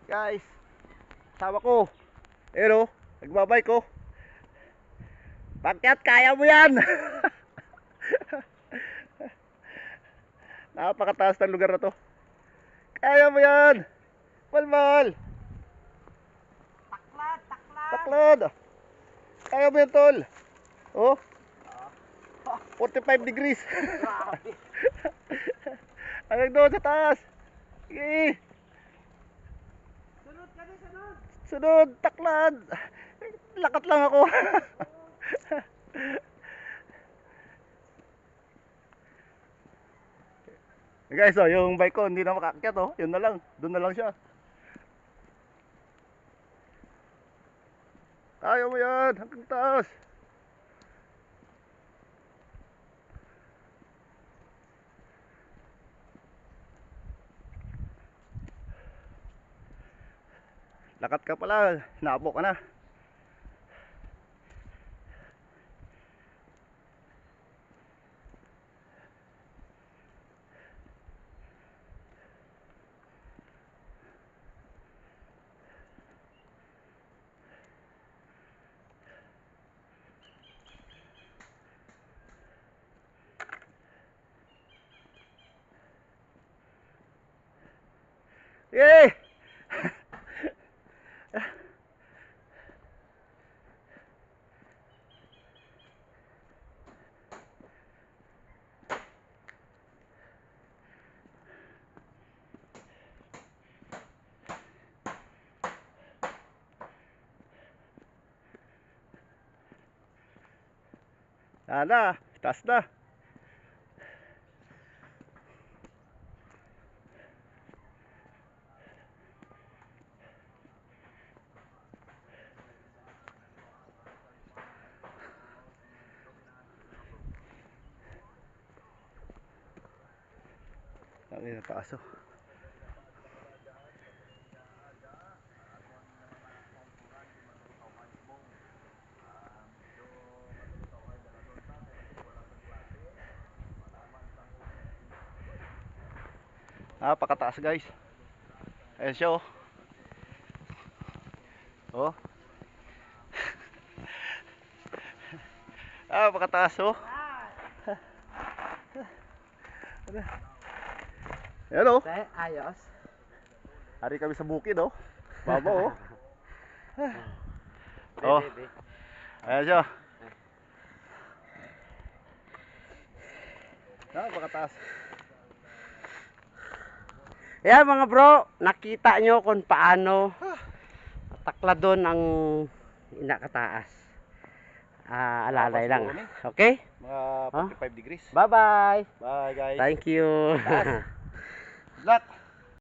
Guys, sama ko. Ayun o, nagbabike ko. Pakyat, kaya mo yan. Napakataas ng lugar na to. Kaya mo yan. Malmal. Taklad, taklad. Taklad. Kaya mo yan, tol. Oh, 45 degrees. Grabe. Hanggang doon sa taas. Sige. Sunod ka na, sunod. Sunod, taklad. Lakat lang ako. Guys, oh, yung bike ko hindi na makaakyat, oh. Yun na lang. Doon na lang siya. Kaya mo yan. Hanggang taas. Lakat ka pala. Napo ka na. Yay! Sana, taas na. Ang ina taas, oh. Napakataas, guys. Ayan siya, oh. Oh. Napakataas, oh. Ayan, oh. Ayos. Hari kami sa bukid, oh. Baba, oh. Oh. Ayan siya. Napakataas. Yan mga bro, nakita nyo kung paano takladon ang inakataas. Alalay lang. Okay? Mga 45 degrees. Bye bye. Bye, guys. Thank you. Taas. Good luck.